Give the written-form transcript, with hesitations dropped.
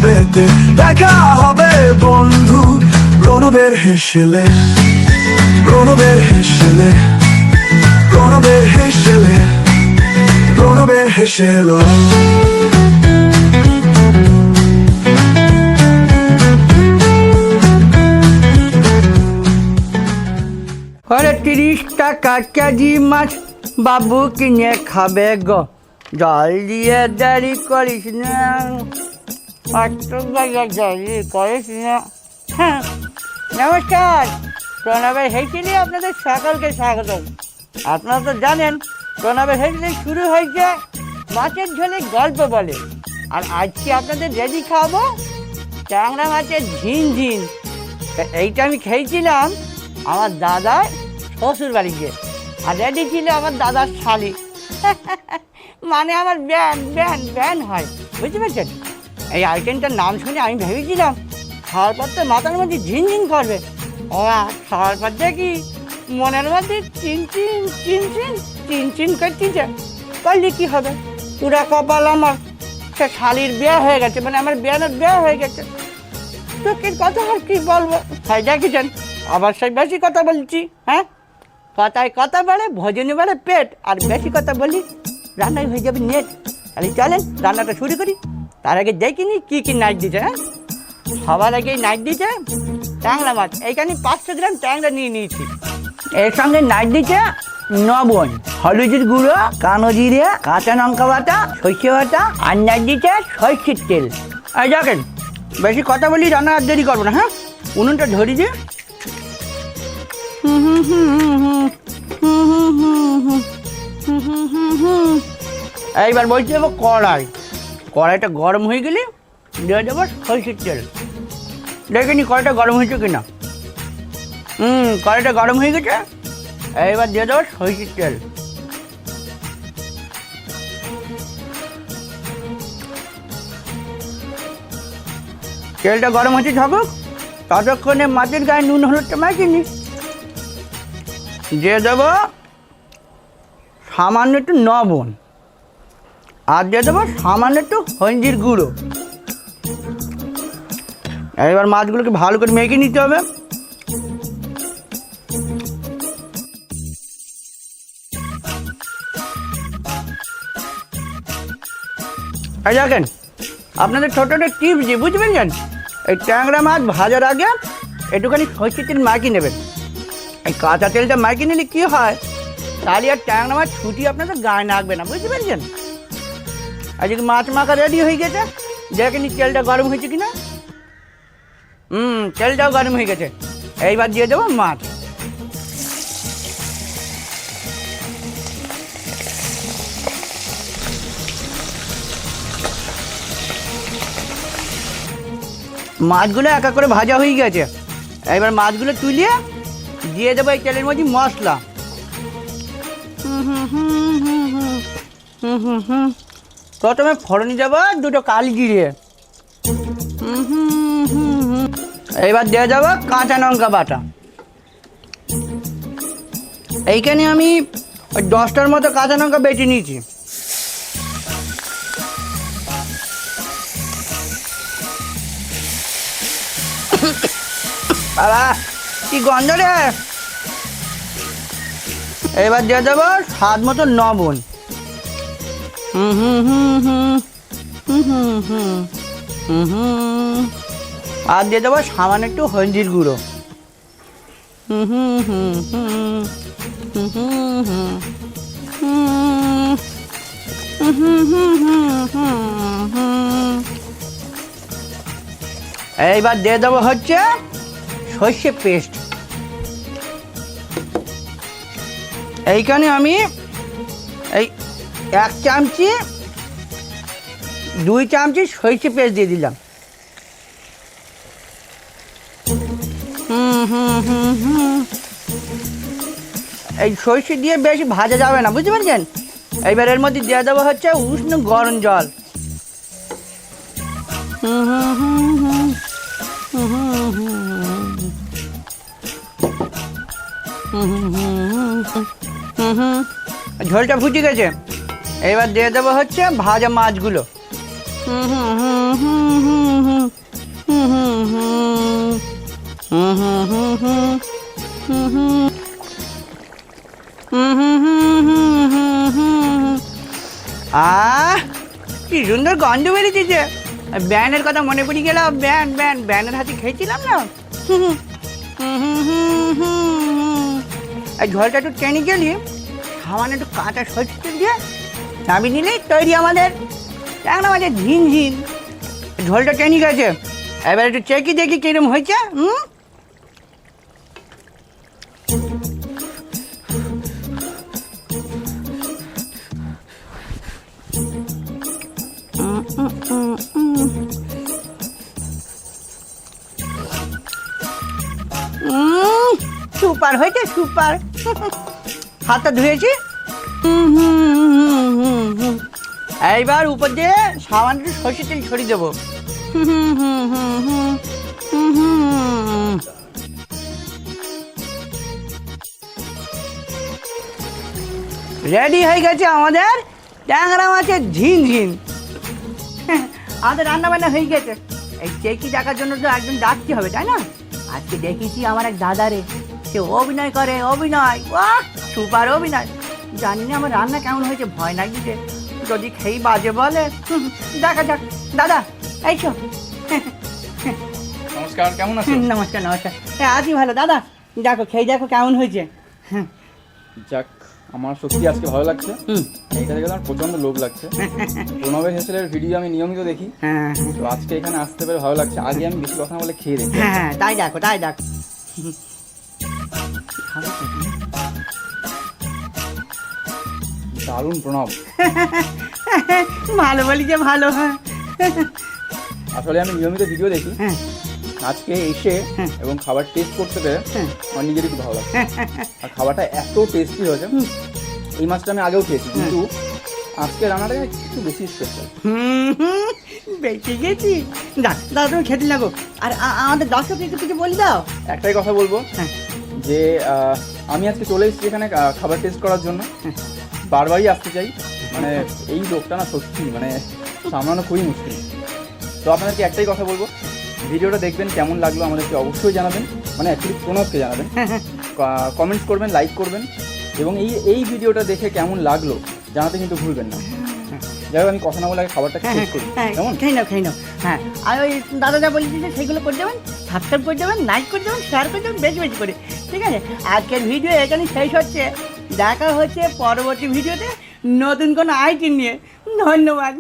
পেতে দেখা হবে বন্ধু প্রণবের হেসেলে, প্রণবের হেসেলে, প্রণবের হেসেলে, প্রণবের হেসেলো। আরে 30 টাকা কেজি মাছ বাবু কিনে খাবে গো, জল দিয়ে দেরি করিস না, একটু দেরি করিস না। হ্যাঁ, নমস্কার, প্রণবের হেসেলে আপনাদের সকলকে স্বাগত। আপনারা তো জানেন প্রণবের হেসেলে শুরু হয়েছে মাছের ঝোলে গল্প বলে, আর আজকে আপনাদের রেডি খাবো ট্যাংরা মাছের ঝিনঝিন। এইটা আমি খেয়েছিলাম আমার দাদার শ্বশুর বাড়িতে, আর রেডি ছিল আমার দাদার শালি, মানে আমার ব্যান ব্যান ব্যান হয়, বুঝতে পারছেন? এই আইটেমটার নাম শুনে আমি ভেবেছিলাম খাওয়ার পর তো মাথার মধ্যে ঝিনঝিন করবে, ও খাওয়ার পর দেখি মনের মধ্যে চিনচিন চিনচিন চিনচিন করতেছে। করলে কী হবে, পুরা কপাল আমার, সে শালির বিয়ে হয়ে গেছে, মানে আমার বিয়ানের বিয়ে হয়ে গেছে। তোকে কথা আর কি বলবো, হয় দেখেছেন আবার সেই বেশি কথা বলছি। হ্যাঁ, কথায় কথা বলে ভোজনে বলে পেট, আর বেশি কথা বলি রান্নায় হয়ে যাবে নেট। তাহলে চলেন রান্নাটা শুরু করি। তার আগে দেখিনি কী কী নাইট দিচ্ছে। হ্যাঁ, সবার আগেই নাইট দিচ্ছে ট্যাংরা মাছ। এইখানে 500 গ্রাম ট্যাংরা নিয়ে নিয়েছি। এর সঙ্গে নাইট দিচ্ছে লবণ, হলুদের গুঁড়ো, কালো জিরে, কাঁচা লঙ্কা বাটা, সর্ষে বাটা, আর নাইট দিচ্ছে সরষের তেল। এই দেখেন বেশি কথা বলি, রান্না আর দেরি করবো না। হ্যাঁ, উনুনটা ধরি যে এইবার বলছি দেবো কড়াই, কড়াইটা গরম হয়ে গেলে দিয়ে দেবো সরষের তেল। দেখিনি কড়াইটা গরম হয়েছে কিনা। কড়াইটা গরম হয়ে গেছে, এইবার দিয়ে দেবো সরষের তেল। তেলটা গরম হচ্ছে থাকুক, ততক্ষণে মাছের গায়ে নুন হলুদটা মাখিয়ে নি। দিয়ে দেবো সামান্য একটু লবণ, আর দিয়ে দেবো সামান্য একটু হলদির গুঁড়ো। এবার মাছগুলোকে ভালো করে মেখে নিতে হবে। এই দেখেন আপনাদের ছোটো ছোটো টিপস দিয়ে বুঝতে পেরেছেন, এই ট্যাংরা মাছ ভাজার আগে একটুখানি সরষের তেল মাখিয়ে নেবেন। এই কাঁচা তেলটা মাখিয়ে নিলে কী হয়, তাহলে আর ট্যাংরা মাছ ছুটি আপনাদের গায়ে লাগবে না, বুঝতে পেরেছেন? আজকে মাছ মাখা রেডি হয়ে গেছে, দেখেনি তেলটা গরম হয়েছে কিনা। তেলটাও গরম হয়ে গেছে, এইবার দিয়ে দেবো মাছ। মাছগুলো এক এক করে ভাজা হয়ে গেছে, এবার মাছগুলো তুলিয়ে দিয়ে দেবো এই তেলের মধ্যে মশলা। প্রথমে ফোড়নে দেবো দুটো কালি জিরে, এবার দিয়ে দেবো কাঁচা লঙ্কা বাটা। এইখানে আমি ওই 10টার মতো কাঁচা লঙ্কা বেটে নিয়েছি। বাবা কি গন্ধ রে। এবার দিয়ে দেবো স্বাদ মতো লবণ। আর দিয়ে দেবো সামান্য একটু হলদির গুঁড়ো। এইবার দিয়ে দেবো হচ্ছে সর্ষে পেস্ট। এইখানে আমি এই 1 চামচি 2 চামচি সর্ষে পেস্ট দিয়ে দিলাম। এই সর্ষে দিয়ে বেশি ভাজা যাবে না, বুঝতে পারছেন? এইবার এর মধ্যে দিয়ে দেবো হচ্ছে উষ্ণ গরম জল। ঝোলটা ফুটে গেছে, এবার দিয়ে দেবো হচ্ছে ভাজা মাছগুলো। কি সুন্দর গন্ধ বেরিয়েছে। ব্যানের কথা মনে পড়ে গেল। ব্যানের হাতে খেয়েছিলাম না। এই ঝোলটা একটু টেনে গেলি, সামান্য একটু কাঁচা সরষে দিয়ে চাবি নিলেই তৈরি আমাদের ট্যাংরা মাছের ঝিনঝিন। ঝোলটা টেনে গেছে, এবার একটু চেকি দেখি কিরম হয়েছে। সুপার হয়েছে, সুপার। হাতটা ধুয়েছি। এইবার উপর দিয়ে সামান্য একটু সরষের তেল ছড়িয়ে দেবো। রেডি হয়ে গেছে আমাদের ট্যাংরা মাছের ঝিনঝিন। আমাদের রান্না বান্না হয়ে গেছে। এই চেকি দেখার জন্য তো একজন ডাকতে হবে, তাই না? আজকে দেখেছি আমার এক দাদারে, সে অভিনয় করে, অভিনয়, বাহ সুপার অভিনয়। জানি না আমার রান্না কেমন হয়েছে, ভয় লাগছে যদি খেয়ে বাজে বলে। দেখা যাক। দাদা এই তো। নমস্কার, কেমন আছেন? নমস্কার নমস্কার। হ্যাঁ আছি ভালো। দাদা দেখো, খেয়ে দেখো কেমন হয়েছে। যাক, আমার সত্যি আজকে ভালো লাগছে। এইটা দেখে আমার প্রচন্ড লোভ লাগছে। প্রণবের হেসেলের ভিডিও আমি নিয়মিত দেখি, হ্যাঁ তো আজকে এখানে আসতে পেরে ভালো লাগছে। আগে আমি বেশি কথা না বলে খেয়ে দেখি। হ্যাঁ, তাই দেখো, তাই দেখো। দারুণ প্রণব। ভালো বলি যে ভালো। হ্যাঁ আসলে আমি নিয়মিত ভিডিও দেখি, হ্যাঁ আজকে এসে এবং খাবার টেস্ট করতে পেরে আমার নিজেরই খুব ভালো লাগছে। আর খাবারটা এত টেস্টি হয়েছে। এই মাছটা আমি আগেও খেয়েছি, কিন্তু আজকে রান্নাটা একটু বেশি স্পেশাল। বেঁচে গেছি। দাদা তুমি খেতে লাগো। আর আমাদের দর্শক একটু কিছু বলে দাও। একটাই কথা বলবো, হ্যাঁ যে আমি আজকে চলে এসেছি এখানে খাবার টেস্ট করার জন্য। বারবারই আসতে চাই। মানে এই লোকটা না সত্যি মানে সামলানো খুবই মুশকিল। তো আপনাদেরকে একটাই কথা বলবো, ভিডিওটা দেখবেন, কেমন লাগলো আমাদেরকে অবশ্যই জানাবেন। মানে অ্যাকচুয়ালি প্রণবকে জানাবেন, কমেন্টস করবেন, লাইক করবেন, এবং এই ভিডিওটা দেখে কেমন লাগলো জানাতে কিন্তু ভুলবেন না। যাই হোক, আমি কথা না বলে আগে খাবারটা শেষ করি, কেমন? খেয়ে নাও, খেয়ে নাও। হ্যাঁ, আর ওই দাদা যা বলেছি যে সেইগুলো করে দেবেন, সাবস্ক্রাইব করে দেবেন, লাইক করে দেবেন, শেয়ার করে দেবেন বেশি বেশি করে। ঠিক আছে, আজকের ভিডিও এখানে শেষ হচ্ছে। দেখা হচ্ছে পরবর্তী ভিডিওতে নতুন কোনো আইটেম নিয়ে। ধন্যবাদ।